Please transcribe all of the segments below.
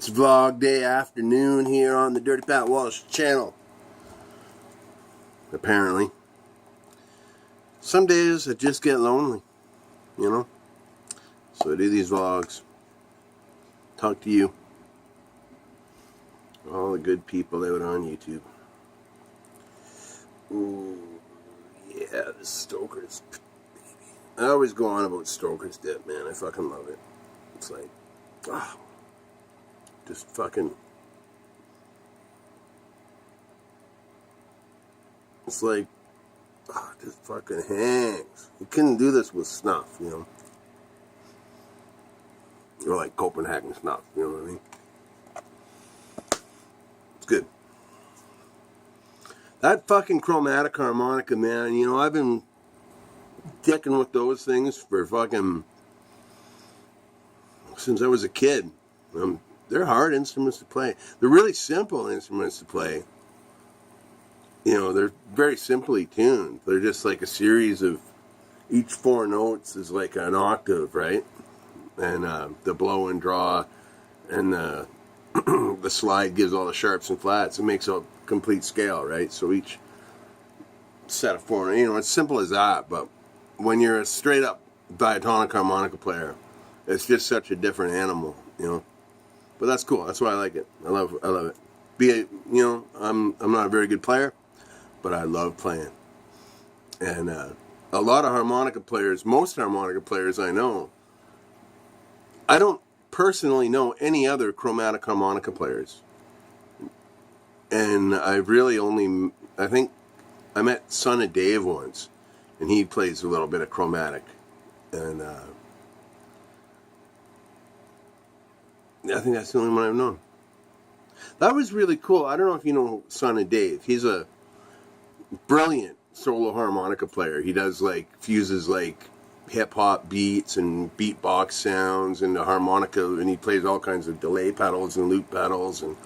It's vlog day afternoon here on the Dirty Pat Walsh channel. Apparently. Some days I just get lonely, you know? So I do these vlogs. Talk to you. All the good people out on YouTube. Ooh, yeah, the Stoker's baby. I always go on about Stoker's dip, man. I fucking love it. It's like, just fucking, it's like, just fucking hangs. You couldn't do this with snuff, you know? Or like Copenhagen snuff, you know what I mean? It's good. That fucking chromatic harmonica, man, you know, I've been dicking with those things for fucking, since I was a kid. They're hard instruments to play. They're really simple instruments to play. You know, they're very simply tuned. They're just like a series of, each 4 notes is like an octave, right? And the blow and draw and the the slide gives all the sharps and flats. It makes a complete scale, right? So each set of 4, you know, it's simple as that. But when you're a straight up diatonic harmonica player, it's just such a different animal, you know. But that's cool. That's why I like it. I love it. You know, I'm not a very good player, but I love playing. And a lot of harmonica players, most harmonica players I know, I don't personally know any other chromatic harmonica players. And I've really only, I think I met Son of Dave once, and he plays a little bit of chromatic. And I think that's the only one I've known. That was really cool. I don't know if you know Son of Dave. He's a brilliant solo harmonica player. He does like, fuses like hip-hop beats and beatbox sounds and the harmonica, and he plays all kinds of delay pedals and loop pedals, and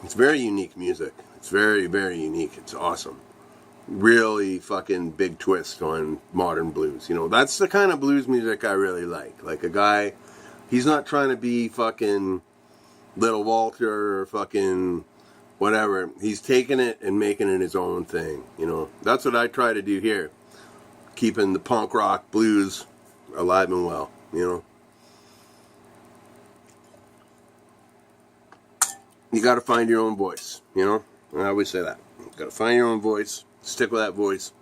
it's very unique music. It's very, very unique. It's awesome. Really fucking big twist on modern blues. You know, that's the kind of blues music I really like. Like a guy, he's not trying to be fucking Little Walter or fucking whatever. He's taking it and making it his own thing. You know, that's what I try to do here. Keeping the punk rock blues alive and well, you know. You got to find your own voice, you know. I always say that. You got to find your own voice. Stick with that voice.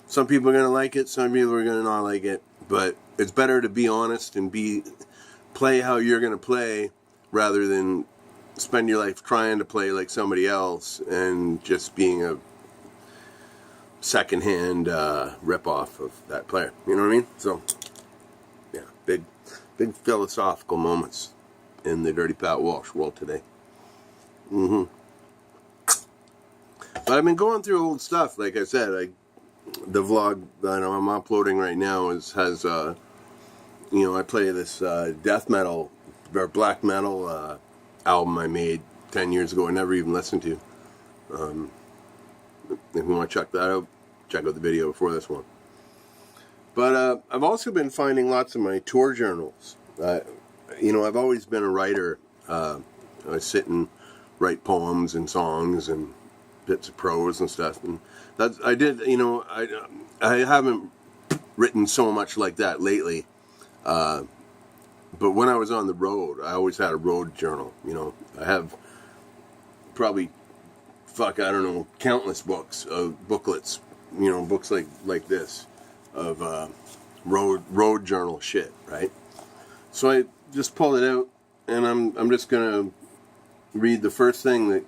Some people are going to like it. Some people are going to not like it. But it's better to be honest and play how you're going to play rather than spend your life trying to play like somebody else and just being a secondhand rip-off of that player. You know what I mean? So, yeah, big philosophical moments in the Dirty Pat Walsh world today. But I've been going through old stuff. Like I said, the vlog that I'm uploading right now has you know, I play this death metal or black metal album I made 10 years ago. I never even listened to. If you want to check that out, check out the video before this one. But I've also been finding lots of my tour journals. You know, I've always been a writer. I sit and write poems and songs and bits of prose and stuff. And I did, you know, I haven't written so much like that lately. But when I was on the road, I always had a road journal. You know, I have probably, I don't know, countless books, booklets, you know, books like this of road journal shit, right? So I just pulled it out, and I'm just gonna read the first thing that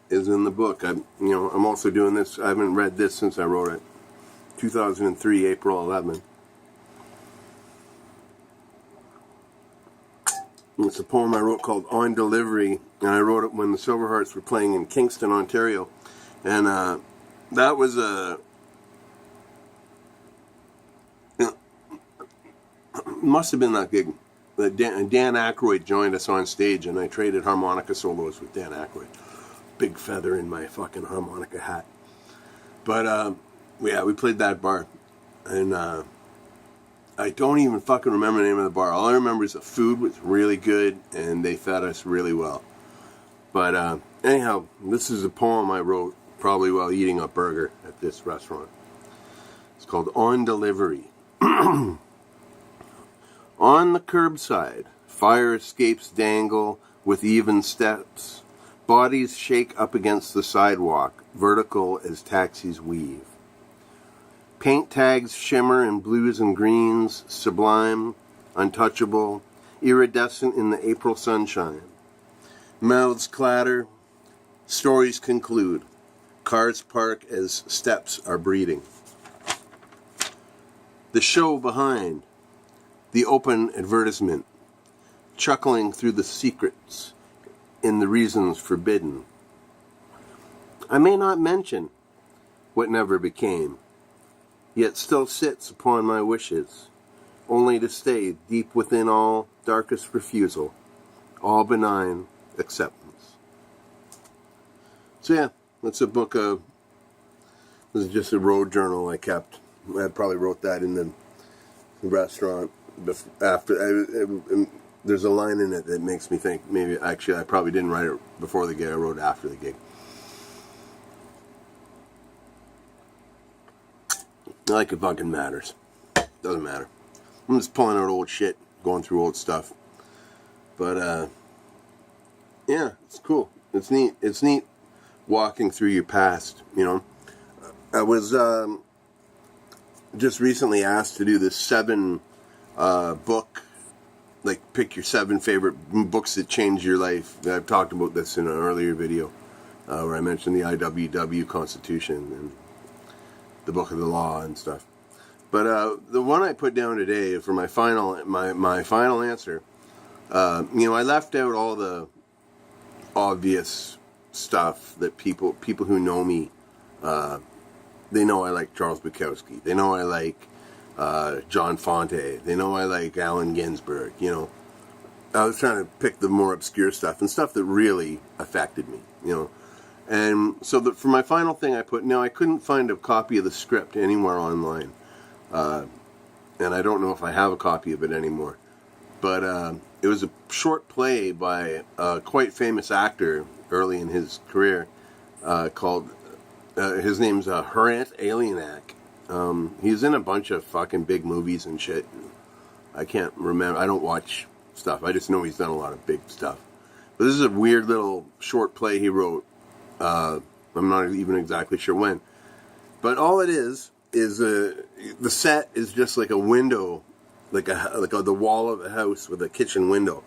is in the book. I'm also doing this. I haven't read this since I wrote it, 2003, April 11. It's a poem I wrote called On Delivery, and I wrote it when the Silverhearts were playing in Kingston, Ontario. And that was must have been that gig. Dan Aykroyd joined us on stage, and I traded harmonica solos with Dan Aykroyd. Big feather in my fucking harmonica hat. But, yeah, we played that bar. And I don't even fucking remember the name of the bar. All I remember is the food was really good and they fed us really well. But anyhow, this is a poem I wrote probably while eating a burger at this restaurant. It's called On Delivery. On the curbside, fire escapes dangle with even steps. Bodies shake up against the sidewalk, vertical as taxis weave. Paint tags shimmer in blues and greens, sublime, untouchable, iridescent in the April sunshine. Mouths clatter, stories conclude. Cars park as steps are breathing. The show behind, the open advertisement, chuckling through the secrets in the reasons forbidden. I may not mention what never became, yet still sits upon my wishes, only to stay deep within all darkest refusal, all benign acceptance. So yeah, that's a book of, this is just a road journal I kept. I probably wrote that in the restaurant after. There's a line in it that makes me think maybe actually I probably didn't write it before the gig. I wrote it after the gig. Like it fucking matters. Doesn't matter. I'm just pulling out old shit, going through old stuff. But yeah, it's cool. It's neat. It's neat walking through your past. You know, I was just recently asked to do this 7 book, like pick your 7 favorite books that changed your life. I've talked about this in an earlier video where I mentioned the IWW Constitution and the Book of the Law and stuff. But the one I put down today for my final my final answer, you know, I left out all the obvious stuff that people who know me, they know I like Charles Bukowski. They know I like John Fonte. They know I like Allen Ginsberg. You know, I was trying to pick the more obscure stuff and stuff that really affected me. You know, and so for my final thing, I put, now I couldn't find a copy of the script anywhere online, and I don't know if I have a copy of it anymore. But it was a short play by a quite famous actor early in his career called. His name's Hrant Alianak. He's in a bunch of fucking big movies and shit. I can't remember. I don't watch stuff. I just know he's done a lot of big stuff. But this is a weird little short play he wrote. I'm not even exactly sure when. But all it is the set is just like a window, the wall of a house with a kitchen window.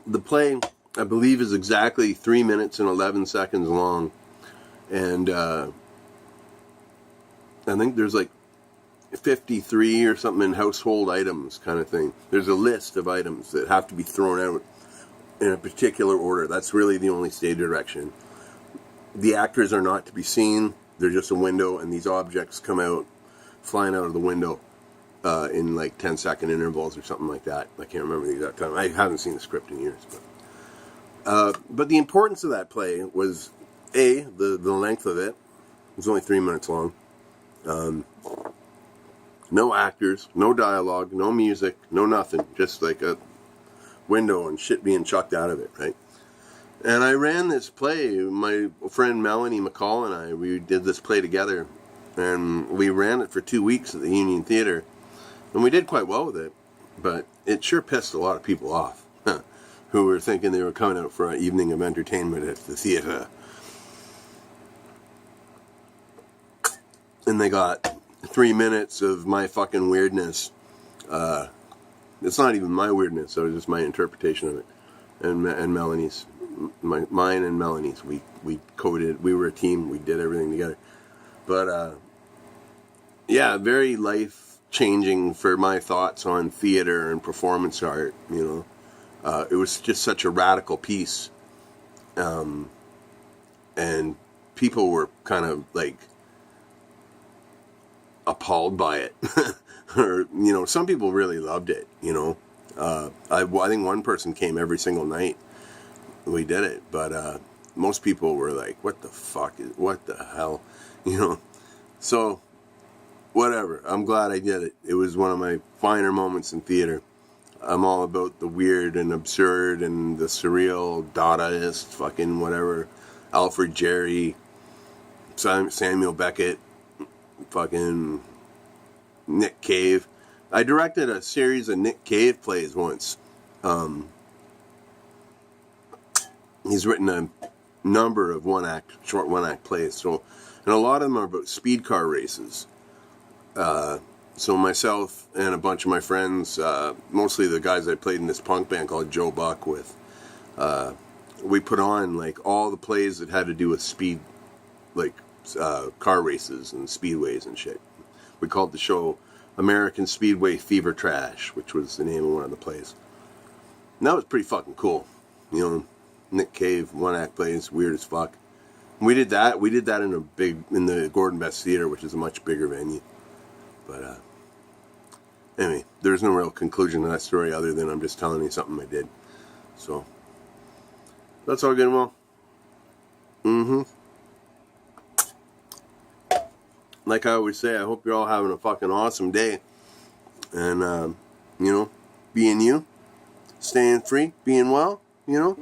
The play, I believe, is exactly 3 minutes and 11 seconds long. And I think there's like 53 or something in household items kind of thing. There's a list of items that have to be thrown out in a particular order. That's really the only stage direction. The actors are not to be seen. They're just a window, and these objects come out, flying out of the window in like 10-second intervals or something like that. I can't remember the exact time. I haven't seen the script in years. But the importance of that play was, A, the length of it. It was only 3 minutes long. No actors, no dialogue, no music, no nothing. Just like a window and shit being chucked out of it, right? And I ran this play. My friend Melanie McCall and I, we did this play together. And we ran it for 2 weeks at the Union Theatre. And we did quite well with it. But it sure pissed a lot of people off who were thinking they were coming out for an evening of entertainment at the theatre. And they got 3 minutes of my fucking weirdness. It's not even my weirdness, so it's just my interpretation of it. And Melanie's, mine and Melanie's. We coded, we were a team, we did everything together. But, yeah, very life-changing for my thoughts on theater and performance art, you know. It was just such a radical piece. And people were kind of, like, appalled by it. Or, you know, some people really loved it, you know. I think one person came every single night we did it, but most people were like, what the fuck, what the hell, you know. So whatever. I'm glad I did it. It was one of my finer moments in theater. I'm all about the weird and absurd and the surreal, Dadaist, fucking whatever. Alfred Jerry, Samuel Beckett, fucking Nick Cave. I directed a series of Nick Cave plays once. He's written a number of short one-act plays. So, and a lot of them are about speed car races. So myself and a bunch of my friends, mostly the guys I played in this punk band called Joe Buck with, we put on like all the plays that had to do with speed, like car races and speedways and shit. We called the show American Speedway Fever Trash, which was the name of one of the plays. And that was pretty fucking cool. You know, Nick Cave, one-act plays, weird as fuck. We did that in the Gordon Best Theater, which is a much bigger venue. But anyway, there's no real conclusion to that story other than I'm just telling you something I did. So that's all good and well. Like I always say, I hope you're all having a fucking awesome day. And, you know, being you, staying free, being well, you know.